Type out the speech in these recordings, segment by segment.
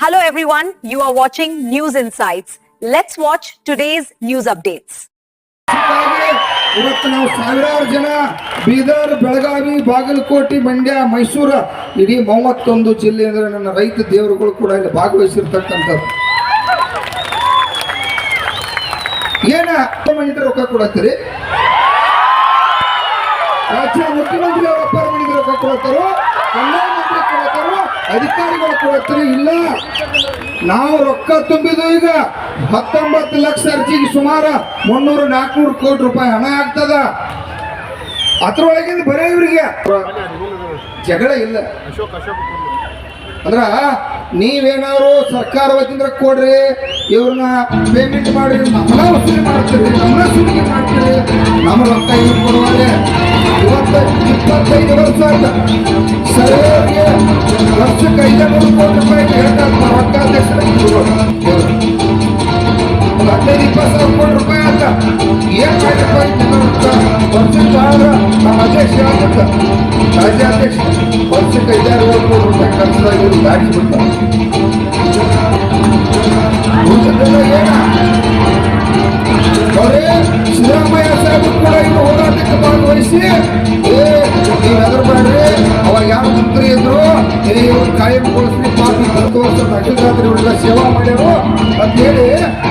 Hello everyone, you are watching News Insights. Let's watch today's news updates. ಇವತ್ತು ನಾವು ಸಾವಿರಾರು ಜನ ಬೀದರ್, ಬೆಳಗಾವಿ, ಬಾಗಲಕೋಟೆ, ಮಂಡ್ಯ, ಮೈಸೂರು ಇಡೀ 31 ಜಿಲ್ಲೆ ಅಂದ್ರೆ ನನ್ನ ರೈತ ದೇವರುಗಳು ಕೂಡ ಇಲ್ಲಿ ಭಾಗವಹಿಸಿರ್ತಕ್ಕಂಥದ್ದು. ಏನ ಮನಿದ್ರೆ ರೊಕ್ಕ ಕೊಡತ್ತೀರಿ? ರಾಜ್ಯ ಮುಖ್ಯಮಂತ್ರಿ ಅವರ ಅಪ್ಪಾರ ಮನಿದ್ರೆ ರೊಕ್ಕ ಕೊಡತ್ತಾರೋ, ಕಂದಾಯ ಮಂತ್ರಿ ಕೊಡತ್ತಾರೋ, ಅಧಿಕಾರಿಗಳು ಕೊಡತ್ತೀರಿ? ಇಲ್ಲ, ನಾವು ರೊಕ್ಕ ತುಂಬಿದ್ದು ಈಗ 19 ಲಕ್ಷ ಅರ್ಜಿಗೆ ಸುಮಾರು 300-400 ಕೋಟಿ ರೂಪಾಯಿ ಹಣ ಆಗ್ತದ. ಅದ್ರೊಳಗಿಂದ ಬರೇ ಇವರಿಗೆ ಜಗಳ ಇಲ್ಲ ಅಂದ್ರ ನೀವೇನಾದ್ರು ಸರ್ಕಾರ ವತಿಯಿಂದ ಕೊಡ್ರಿ, ಇವ್ರನ್ನ ಪೇಮೆಂಟ್ ಮಾಡಿ ನಮ್ಮನ್ನ ವಸೂಲಿ ಮಾಡ್ತೀರಿ, ನಮ್ಮನ್ನ ಸುಲಿಗೆ ಮಾಡ್ತೀರಿ, ನಮ್ಮ ರೊಕ್ಕ ಇವ್ರು ಕೊಡುವಾಗ 25 ವರ್ಷ ಆಯ್ತು ಸರ್ವೇಗೆ ವರ್ಷಕ್ಕೆ 500 ಕೋಟಿ ರೂಪಾಯಿ ಹೇಳ್ತಾರೆ ರೊಕ್ಕ. ಅಧ್ಯಕ್ಷರ 15-20 ಸಾವಿರ ಕೋಟಿ ರೂಪಾಯಿ ಅಂತ ಏನ್ ಮಾಡಿಪ್ಪ ವರ್ಷಕ್ಕೆ ಆದ್ರೆ ನಮ್ಮ ಅಧ್ಯಕ್ಷ ಹೇಳ್ತ ರಾಜ್ಯಾಧ್ಯಕ್ಷ ವರ್ಷಕ್ಕೆ 5,000 ಕೋಟಿ ರೂಪಾಯಿ ಖರ್ಚಾಗಿ ಇವರು ದಾಟಿಸ್ಬಿಡ್ತಾರೆ. ಏನ ಅವರೇ ಸಿದ್ದರಾಮಯ್ಯ ಸಾಹೇಬರು ಕೂಡ ಇನ್ನು ಹೋರಾಟಕ್ಕೆ ಭಾಗವಹಿಸಿ ನೀವು ಹೆದರ್ಬೇಡ್ರಿ, ಅವಾಗ ಯಾವ ಮಂತ್ರಿ ಇದ್ರು ಇವ್ರು ಕಾಯಂಗೊಳಿಸಿ ಪಾಪಿ 10 ವರ್ಷ ನಗರಾತ್ರಿ ಇವರೆಲ್ಲ ಸೇವಾ ಮಾಡ್ಯಾರು ಅಂತ ಹೇಳಿ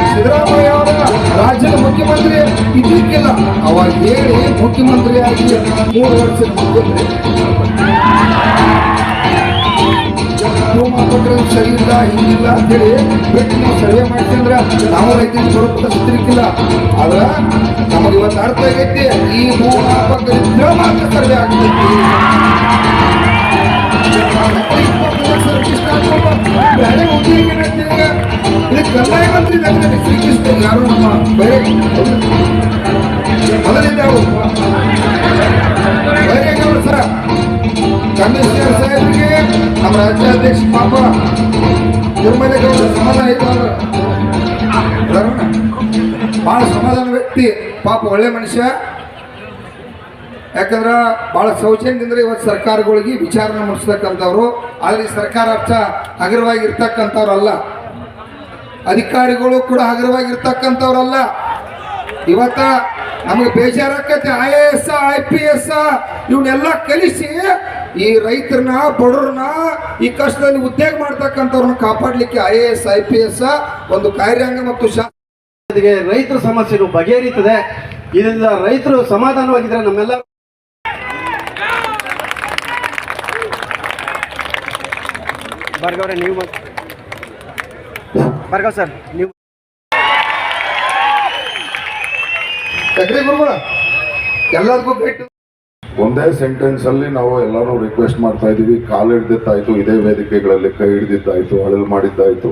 ಸಿದ್ದರಾಮಯ್ಯ ಅವರ ರಾಜ್ಯದ ಮುಖ್ಯಮಂತ್ರಿ ಇದ್ದಿಕ್ಕಿಲ್ಲ, ಅವಾಗ ಹೇಳಿ ಮುಖ್ಯಮಂತ್ರಿಯಾಗಿ 3 ವರ್ಷದ ಮುಖ್ಯಮಂತ್ರಿ ಸರಿ ಇಲ್ಲ, ಹಿಂಗಿಲ್ಲ ಅಂತೇಳಿ ಬಿಟ್ಟು ನೀವು ಸರ್ವೆ ಮಾಡ್ತೀವಿ ಅಂದ್ರೆ ನಾವು ರೈತರಿಗೆ ಬರುತ್ತ ಸಿಕ್ಕಿಲ್ಲ. ಆದ್ರ ನಮಗೆ ಇವತ್ತು ಅರ್ಥ ಆಗೈತಿ, ಈ ಭೂಮಾಪಕರಿದ್ರೆ ಮಾತ್ರ ಸರ್ವೆ ಆಗ್ತೈತಿ. ಬೇರೆ ಉದ್ಯೋಗ ಇದು ಕಂದಾಯ ಮಂತ್ರಿ ಶ್ರೀಕೃಷ್ಣ ಯಾರು ನಮ್ಮ ಬೇರೆ ಮೊದಲಿಂದ ಬೇರೆ ಸರ ಕಮಿಷನರ್ ಸಾಹೇಬರಿಗೆ ನಮ್ಮ ರಾಜ್ಯಾಧ್ಯಕ್ಷ ಪಾಪ ತಿರುಮಲೇಗೌಡರ ಸಮಾಧಾನ ಇದ್ದಾರೆ, ಬಹಳ ಸಮಾಧಾನ ವ್ಯಕ್ತಿ, ಪಾಪ ಒಳ್ಳೆ ಮನುಷ್ಯ. ಯಾಕಂದ್ರ ಬಹಳ ಸೌಜನ್ಯದಿಂದ ಇವತ್ತು ಸರ್ಕಾರಗಳಿಗೆ ವಿಚಾರಣೆ ಮಾಡಿಸ್ತಕ್ಕಂಥವ್ರು. ಆದ್ರೆ ಈ ಸರ್ಕಾರ ಅರ್ಥ ಹಗುರವಾಗಿರ್ತಕ್ಕಂಥವ್ರಲ್ಲ, ಅಧಿಕಾರಿಗಳು ಕೂಡ ಹಗುರವಾಗಿರ್ತಕ್ಕಂಥವ್ರಲ್ಲ. ಇವತ್ತ ನಮಗೆ ಬೇಜಾರಾಕೈತೆ IAS IPS ಇವನ್ನೆಲ್ಲ ಕಲಿಸಿ ಈ ರೈತರನ್ನ ಬಡವ್ರನ್ನ ಈ ಕಷ್ಟದಲ್ಲಿ ಉದ್ಯೋಗ ಮಾಡ್ತಕ್ಕಂಥವ್ರನ್ನ ಕಾಪಾಡಲಿಕ್ಕೆ IAS IPS ಒಂದು ಕಾರ್ಯಾಂಗ ಮತ್ತು ರೈತರ ಸಮಸ್ಯೆಗಳು ಬಗೆಹರಿತದೆ. ಇದರಿಂದ ರೈತರು ಸಮಾಧಾನವಾಗಿದ್ರೆ ನಮ್ಮೆಲ್ಲ ಭಾರ್ಗವ್ರೆ ನೀವು ಭಾರ್ಗವ್ ಸರ್ ನೀವು ಎಲ್ಲರಿಗೂ ಭೇಟಿ. ಒಂದೇ ಸೆಂಟೆನ್ಸ್ ಅಲ್ಲಿ ನಾವು ಎಲ್ಲರೂ ರಿಕ್ವೆಸ್ಟ್ ಮಾಡ್ತಾ ಇದೀವಿ. ಕಾಲು ಹಿಡ್ದಿದ್ದಾಯ್ತು, ಇದೇ ವೇದಿಕೆಗಳಲ್ಲಿ ಕೈ ಹಿಡಿದಿದ್ದಾಯ್ತು, ಅಳಲು ಮಾಡಿದ್ದಾಯ್ತು,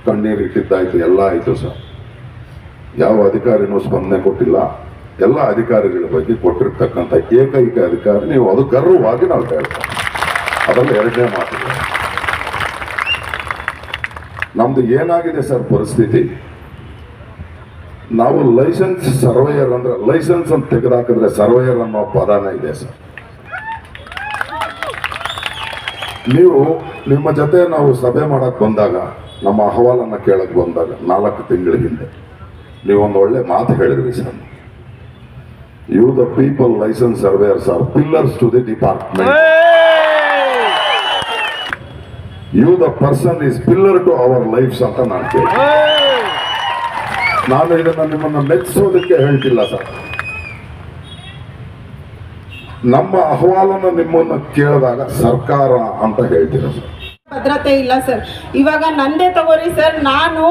ಕಣ್ಣೀರು ಇಟ್ಟಿದ್ದಾಯ್ತು, ಎಲ್ಲ ಆಯ್ತು ಸರ್. ಯಾವ ಅಧಿಕಾರಿನೂ ಸ್ಪಂದನೆ ಕೊಟ್ಟಿಲ್ಲ. ಎಲ್ಲ ಅಧಿಕಾರಿಗಳ ಬಗ್ಗೆ ಕೊಟ್ಟಿರ್ತಕ್ಕಂಥ ಏಕೈಕ ಅಧಿಕಾರಿ ನೀವು, ಅದು ಗರ್ವವಾಗಿ ನಾವು ಹೇಳ್ತೇವೆ. ಅದರಲ್ಲಿ ಎರಡನೇ ಮಾತು, ನಮ್ದು ಏನಾಗಿದೆ ಸರ್ ಪರಿಸ್ಥಿತಿ, ನಾವು ಲೈಸೆನ್ಸ್ ಸರ್ವೇಯರ್ ಅಂದ್ರೆ ಲೈಸೆನ್ಸ್ ಅಂತ ತೆಗೆದಾಕಿದ್ರೆ ಸರ್ವೇಯರ್ ಅನ್ನೋ ಪದನೇ ಇದೆ ಸರ್. ನೀವು ನಿಮ್ಮ ಜೊತೆ ನಾವು ಸಭೆ ಮಾಡಕ್ ಬಂದಾಗ, ನಮ್ಮ ಅಹವಾಲನ್ನ ಕೇಳಕ್ ಬಂದಾಗ 4 ತಿಂಗಳ ಹಿಂದೆ ನೀವೊಂದು ಒಳ್ಳೆ ಮಾತು ಹೇಳಿದ್ರಿ sir. You the people licence surveyors are pillars to the department. You the person is pillar to our lifes ಅಂತ ನಾನು ಕೇಳಿ. ನಾನು ಇದನ್ನು ನಿಮ್ಮನ್ನು ಮೆಚ್ಚಿಸೋದಕ್ಕೆ ಹೇಳ್ತಿಲ್ಲ ಸರ್. ನಮ್ಮ ಅಹವಾಲನ್ನು ನಿಮ್ಮನ್ನು ಕೇಳಿದಾಗ ಸರ್ಕಾರ ಅಂತ ಹೇಳ್ತೀರ ಸರ್. ಭದ್ರತೆ ಇಲ್ಲ ಸರ್. ಇವಾಗ ನಂದೇ ತಗೋರಿ ಸರ್, ನಾನು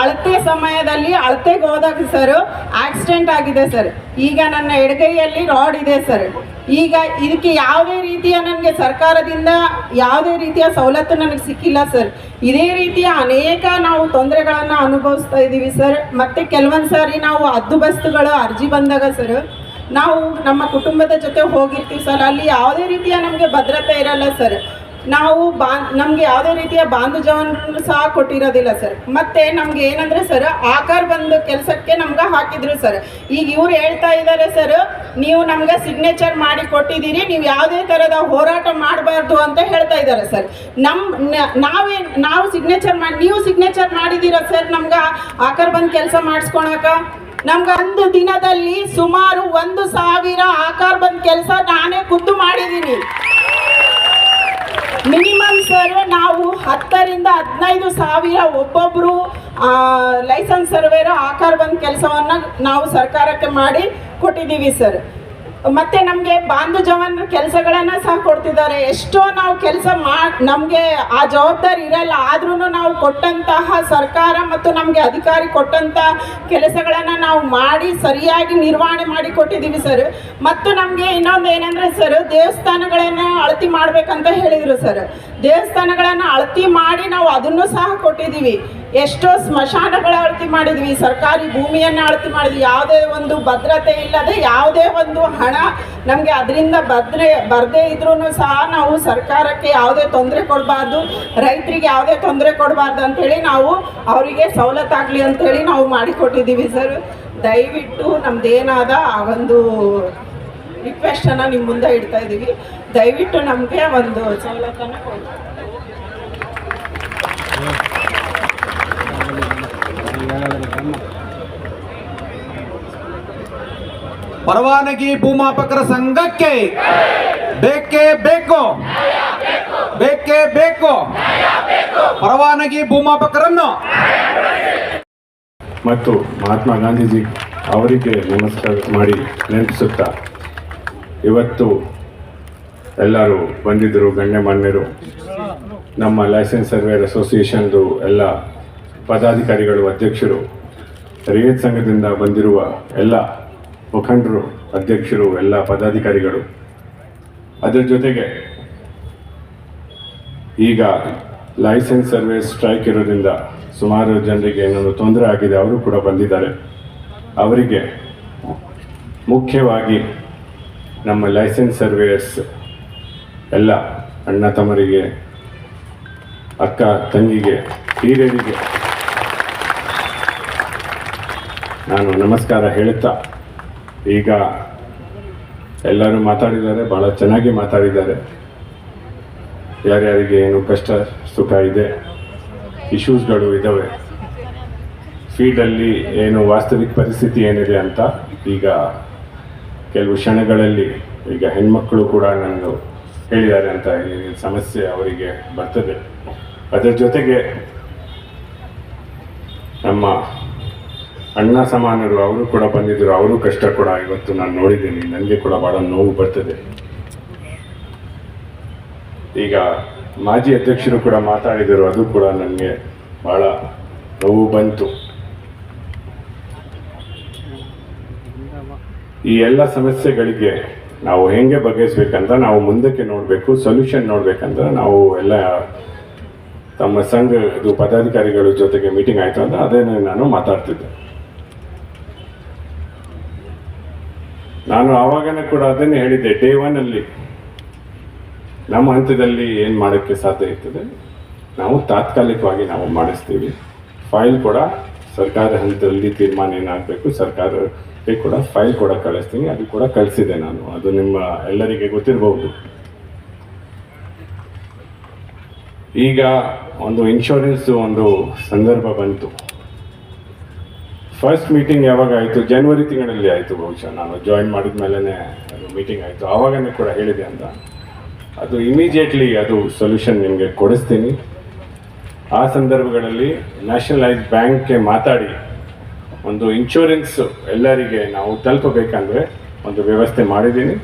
ಅಳತೆ ಸಮಯದಲ್ಲಿ ಅಳತೆಗೆ ಹೋದಾಗ ಸರ್ ಆಕ್ಸಿಡೆಂಟ್ ಆಗಿದೆ ಸರ್. ಈಗ ನನ್ನ ಎಡಗೈಯಲ್ಲಿ ರಾಡ್ ಇದೆ ಸರ್. ಈಗ ಇದಕ್ಕೆ ಯಾವುದೇ ರೀತಿಯ ನನಗೆ ಸರ್ಕಾರದಿಂದ ಯಾವುದೇ ರೀತಿಯ ಸವಲತ್ತು ನನಗೆ ಸಿಕ್ಕಿಲ್ಲ ಸರ್. ಇದೇ ರೀತಿಯ ಅನೇಕ ನಾವು ತೊಂದರೆಗಳನ್ನು ಅನುಭವಿಸ್ತಾ ಇದ್ದೀವಿ ಸರ್. ಮತ್ತು ಕೆಲವೊಂದು ಸಾರಿ ನಾವು ಹದ್ದುಬಸ್ತುಗಳು ಅರ್ಜಿ ಬಂದಾಗ ಸರ್, ನಾವು ನಮ್ಮ ಕುಟುಂಬದ ಜೊತೆ ಹೋಗಿರ್ತೀವಿ ಸರ್, ಅಲ್ಲಿ ಯಾವುದೇ ರೀತಿಯ ನಮಗೆ ಭದ್ರತೆ ಇರಲ್ಲ ಸರ್. ನಾವು ನಮಗೆ ಯಾವುದೇ ರೀತಿಯ ಬಾಂಧುಜವನ್ನು ಸಹ ಕೊಟ್ಟಿರೋದಿಲ್ಲ ಸರ್. ಮತ್ತೆ ನಮ್ಗೆ ಏನಂದ್ರೆ ಸರ್, ಆಕಾರ ಬಂದ ಕೆಲಸಕ್ಕೆ ನಮ್ಗೆ ಹಾಕಿದ್ರು ಸರ್. ಈಗ ಇವ್ರು ಹೇಳ್ತಾ ಇದ್ದಾರೆ ಸರ್, ನೀವು ನಮ್ಗೆ ಸಿಗ್ನೇಚರ್ ಮಾಡಿ ಕೊಟ್ಟಿದ್ದೀರಿ, ನೀವು ಯಾವುದೇ ಥರದ ಹೋರಾಟ ಮಾಡಬಾರ್ದು ಅಂತ ಹೇಳ್ತಾ ಇದ್ದಾರೆ ಸರ್. ನಾವು ಸಿಗ್ನೇಚರ್ ಮಾಡಿ, ನೀವು ಸಿಗ್ನೇಚರ್ ಮಾಡಿದ್ದೀರಾ ಸರ್ ನಮ್ಗೆ ಆಕಾರ ಬಂದ್ ಕೆಲಸ ಮಾಡಿಸ್ಕೊಳಕ? ನಮ್ಗೆ ಒಂದು ದಿನದಲ್ಲಿ ಸುಮಾರು 1,000 ಆಕಾರ ಬಂದ್ ಕೆಲಸ ನಾನೇ ಖುದ್ದು ಮಾಡಿದ್ದೀನಿ. ಮಿನಿಮಮ್ ಸರ್ ನಾವು 10 ರಿಂದ 15 ಸಾವಿರ ಒಬ್ಬೊಬ್ರು ಲೈಸೆನ್ಸ್ ಸರ್ವೇರ್ ಆಕಾರ ಬಂದ್ ಕೆಲಸವನ್ನ ನಾವು ಸರ್ಕಾರಕ್ಕೆ ಮಾಡಿ ಕೊಟ್ಟಿದ್ದೀವಿ ಸರ್. ಮತ್ತೆ ನಮಗೆ ಬಾಂಧುಜವನ ಕೆಲಸಗಳನ್ನ ಸಹ ಕೊಡ್ತಿದ್ದಾರೆ. ಎಷ್ಟೋ ನಾವು ಕೆಲಸ ನಮಗೆ ಆ ಜವಾಬ್ದಾರಿ ಇರಲ್ಲ, ಆದ್ರೂ ನಾವು ಕೊಟ್ಟಂತಹ ಸರ್ಕಾರ ಮತ್ತು ನಮಗೆ ಅಧಿಕಾರಿ ಕೊಟ್ಟಂತ ಕೆಲಸಗಳನ್ನ ನಾವು ಮಾಡಿ ಸರಿಯಾಗಿ ನಿರ್ವಹಣೆ ಮಾಡಿ ಕೊಟ್ಟಿದ್ದೀವಿ ಸರ್. ಮತ್ತು ನಮಗೆ ಇನ್ನೊಂದು ಏನಂದ್ರೆ ಸರ್, ದೇವಸ್ಥಾನಗಳನ್ನ ಅಳತಿ ಮಾಡ್ಬೇಕಂತ ಹೇಳಿದ್ರು ಸರ್. ದೇವಸ್ಥಾನಗಳನ್ನ ಅಳತಿ ಮಾಡಿ ನಾವು ಅದನ್ನು ಸಹ ಕೊಟ್ಟಿದ್ದೀವಿ. ಎಷ್ಟೋ ಸ್ಮಶಾನಗಳ ಅಳತಿ ಮಾಡಿದ್ವಿ, ಸರ್ಕಾರಿ ಭೂಮಿಯನ್ನು ಅಳತಿ ಮಾಡಿದ್ವಿ. ಯಾವುದೇ ಒಂದು ಭದ್ರತೆ ಇಲ್ಲದೆ, ಯಾವುದೇ ಒಂದು ಹಣ ನಮಗೆ ಅದರಿಂದ ಬರದೇ ಇದ್ರೂ ಸಹ ನಾವು ಸರ್ಕಾರಕ್ಕೆ ಯಾವುದೇ ತೊಂದರೆ ಕೊಡಬಾರ್ದು, ರೈತರಿಗೆ ಯಾವುದೇ ತೊಂದರೆ ಕೊಡಬಾರ್ದು ಅಂಥೇಳಿ ನಾವು ಅವರಿಗೆ ಸವಲತ್ತಾಗಲಿ ಅಂಥೇಳಿ ನಾವು ಮಾಡಿಕೊಟ್ಟಿದ್ದೀವಿ ಸರ್. ದಯವಿಟ್ಟು ನಮ್ದೇನಾದ ಆ ಒಂದು ರಿಕ್ವೆಸ್ಟನ್ನು ನಿಮ್ಮ ಮುಂದೆ ಇಡ್ತಾ ಇದ್ದೀವಿ. ದಯವಿಟ್ಟು ನಮಗೆ ಒಂದು ಸವಲತ್ತನ್ನು ಕೊಡಿ. ಪರವಾನಗಿ ಭೂಮಾಪಕರ ಸಂಘಕ್ಕೆ ಬೇಕೇ ಬೇಕು, ಬೇಕೇ ಬೇಕು ಪರವಾನಗಿ ಭೂಮಾಪಕರನ್ನು. ಮತ್ತು ಮಹಾತ್ಮ ಗಾಂಧೀಜಿ ಅವರಿಗೆ ನಮಸ್ಕಾರ ಮಾಡಿ ನೆನಪಿಸುತ್ತಾ, ಇವತ್ತು ಎಲ್ಲರೂ ಬಂದಿದ್ದರು ಗಣ್ಯಮಾನ್ಯರು, ನಮ್ಮ ಲೈಸೆನ್ಸ್ ಸರ್ವೇರ್ ಅಸೋಸಿಯೇಷನ್ದು ಎಲ್ಲ ಪದಾಧಿಕಾರಿಗಳು, ಅಧ್ಯಕ್ಷರು, ರಿಯತ್ ಸಂಘದಿಂದ ಬಂದಿರುವ ಎಲ್ಲ ಮುಖಂಡರು, ಅಧ್ಯಕ್ಷರು, ಎಲ್ಲ ಪದಾಧಿಕಾರಿಗಳು. ಅದರ ಜೊತೆಗೆ ಈಗ ಲೈಸೆನ್ಸ್ ಸರ್ವೇಸ್ ಸ್ಟ್ರೈಕ್ ಇರೋದ್ರಿಂದ ಸುಮಾರು ಜನರಿಗೆ ಏನಾದರೂ ತೊಂದರೆ ಆಗಿದೆ, ಅವರು ಕೂಡ ಬಂದಿದ್ದಾರೆ. ಅವರಿಗೆ ಮುಖ್ಯವಾಗಿ ನಮ್ಮ ಲೈಸೆನ್ಸ್ ಸರ್ವೇಯರ್ಸ್ ಎಲ್ಲ ಅಣ್ಣ ತಮ್ಮರಿಗೆ, ಅಕ್ಕ ತಂಗಿಗೆ, ಹಿರಿಯರಿಗೆ ನಾನು ನಮಸ್ಕಾರ ಹೇಳುತ್ತಾ, ಈಗ ಎಲ್ಲರೂ ಮಾತಾಡಿದ್ದಾರೆ, ಭಾಳ ಚೆನ್ನಾಗಿ ಮಾತಾಡಿದ್ದಾರೆ. ಯಾರ್ಯಾರಿಗೆ ಏನು ಕಷ್ಟ ಸುಖ ಇದೆ, ಇಶ್ಯೂಸ್ಗಳು ಇದ್ದಾವೆ, ಫೀಲ್ಡಲ್ಲಿ ಏನು ವಾಸ್ತವಿಕ ಪರಿಸ್ಥಿತಿ ಏನಿದೆ ಅಂತ ಈಗ ಕೆಲವು ಕ್ಷಣಗಳಲ್ಲಿ ಈಗ ಹೆಣ್ಮಕ್ಕಳು ಕೂಡ ನನಗೆ ಹೇಳಿದ್ದಾರೆ ಅಂತ ಏನೇನು ಸಮಸ್ಯೆ ಅವರಿಗೆ ಬರ್ತದೆ. ಅದರ ಜೊತೆಗೆ ನಮ್ಮ ಅಣ್ಣ ಸಮಾನರು ಅವರು ಕೂಡ ಬಂದಿದ್ದರು, ಅವರು ಕಷ್ಟ ಕೂಡ ಇವತ್ತು ನಾನು ನೋಡಿದ್ದೀನಿ, ನನಗೆ ಕೂಡ ಭಾಳ ನೋವು ಬರ್ತದೆ. ಈಗ ಮಾಜಿ ಅಧ್ಯಕ್ಷರು ಕೂಡ ಮಾತಾಡಿದರು, ಅದು ಕೂಡ ನನಗೆ ಭಾಳ ನೋವು ಬಂತು. ಈ ಎಲ್ಲ ಸಮಸ್ಯೆಗಳಿಗೆ ನಾವು ಹೆಂಗೆ ಬಗೆಹರಿಸ್ಬೇಕಂತ ನಾವು ಮುಂದಕ್ಕೆ ನೋಡಬೇಕು, ಸೊಲ್ಯೂಷನ್ ನೋಡ್ಬೇಕಂದ್ರೆ ನಾವು ಎಲ್ಲ ತಮ್ಮ ಸಂಘದ ಪದಾಧಿಕಾರಿಗಳ ಜೊತೆಗೆ ಮೀಟಿಂಗ್ ಆಯಿತು ಅಂತ ಅದೇನೇ ನಾನು ಮಾತಾಡ್ತಿದ್ದೆ. ನಾನು ಆವಾಗನೇ ಕೂಡ ಅದನ್ನೇ ಹೇಳಿದ್ದೆ, ಡೇ 1 ಅಲ್ಲಿ ನಮ್ಮ ಹಂತದಲ್ಲಿ ಏನು ಮಾಡೋಕ್ಕೆ ಸಾಧ್ಯ ಇರ್ತದೆ ನಾವು ತಾತ್ಕಾಲಿಕವಾಗಿ ನಾವು ಮಾಡಿಸ್ತೀವಿ. ಫೈಲ್ ಕೂಡ ಸರ್ಕಾರ ಹಂತದಲ್ಲಿ ತೀರ್ಮಾನ ಏನಾಗಬೇಕು, ಸರ್ಕಾರಕ್ಕೆ ಕೂಡ ಫೈಲ್ ಕೂಡ ಕಳಿಸ್ತೀನಿ, ಅದು ಕೂಡ ಕಳಿಸಿದೆ ನಾನು, ಅದು ನಿಮ್ಮ ಎಲ್ಲರಿಗೆ ಗೊತ್ತಿರಬಹುದು. ಈಗ ಒಂದು ಇನ್ಶೂರೆನ್ಸ್ ಒಂದು ಸಂದರ್ಭ ಬಂತು. ಫಸ್ಟ್ ಮೀಟಿಂಗ್ ಯಾವಾಗ ಆಯಿತು, ಜನವರಿ ತಿಂಗಳಲ್ಲಿ ಆಯಿತು, ಬಹುಶಃ ನಾನು ಜಾಯಿನ್ ಮಾಡಿದ ಮೇಲೇ ಅದು ಮೀಟಿಂಗ್ ಆಯಿತು. ಆವಾಗನೇ ಕೂಡ ಹೇಳಿದೆ ಅಂತ, ಅದು ಇಮಿಡಿಯೇಟ್ಲಿ ಅದು ಸೊಲ್ಯೂಷನ್ ನಿಮಗೆ ಕೊಡಿಸ್ತೀನಿ. ಆ ಸಂದರ್ಭಗಳಲ್ಲಿ ನ್ಯಾಷನಲೈಸ್ ಬ್ಯಾಂಕ್ಗೆ ಮಾತಾಡಿ ಒಂದು ಇನ್ಶೂರೆನ್ಸ್ ಎಲ್ಲರಿಗೆ ನಾವು ತಲುಪಬೇಕಂದ್ರೆ ಒಂದು ವ್ಯವಸ್ಥೆ ಮಾಡಿದ್ದೀನಿ.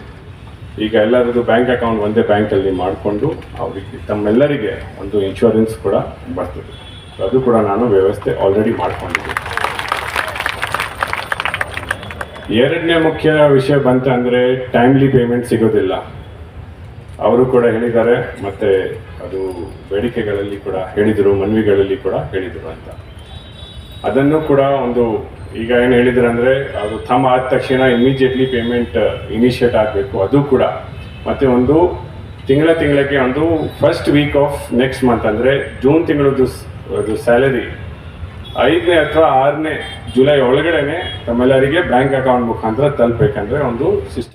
ಈಗ ಎಲ್ಲರದ್ದು ಬ್ಯಾಂಕ್ ಅಕೌಂಟ್ ಒಂದೇ ಬ್ಯಾಂಕಲ್ಲಿ ಮಾಡಿಕೊಂಡು ಅವರಿಗೆ ತಮ್ಮೆಲ್ಲರಿಗೆ ಒಂದು ಇನ್ಶೂರೆನ್ಸ್ ಕೂಡ ಬರ್ತದೆ. ಅದು ಕೂಡ ನಾನು ವ್ಯವಸ್ಥೆ ಆಲ್ರೆಡಿ ಮಾಡ್ಕೊಂಡಿದ್ದೀನಿ. ಎರಡನೇ ಮುಖ್ಯ ವಿಷಯ ಬಂತಂದರೆ ಟೈಮ್ಲಿ ಪೇಮೆಂಟ್ ಸಿಗೋದಿಲ್ಲ. ಅವರು ಕೂಡ ಹೇಳಿದ್ದಾರೆ, ಮತ್ತು ಅದು ಬೇಡಿಕೆಗಳಲ್ಲಿ ಕೂಡ ಹೇಳಿದರು, ಮನವಿಗಳಲ್ಲಿ ಕೂಡ ಹೇಳಿದರು ಅಂತ. ಅದನ್ನು ಕೂಡ ಒಂದು ಈಗ ಏನು ಹೇಳಿದ್ರು ಅಂದರೆ ಅದು ಥಮ್ ಆದ ತಕ್ಷಣ ಇಮಿಡಿಯೇಟ್ಲಿ ಪೇಮೆಂಟ್ ಇನಿಷಿಯೇಟ್ ಆಗಬೇಕು, ಅದು ಕೂಡ. ಮತ್ತು ಒಂದು ತಿಂಗಳಿಗೆ ಒಂದು first week of next month ಅಂದರೆ ಜೂನ್ ತಿಂಗಳದ್ದು ಅದು ಸ್ಯಾಲರಿ 5ನೇ ಅಥವಾ 6ನೇ ಜುಲೈ ಒಳಗಡೆನೆ ತಮ್ಮೆಲ್ಲರಿಗೆ ಬ್ಯಾಂಕ್ ಅಕೌಂಟ್ ಮುಖಾಂತರ ತಲುಪಬೇಕಂದ್ರೆ ಒಂದು ಸಿಸ್ಟಮ್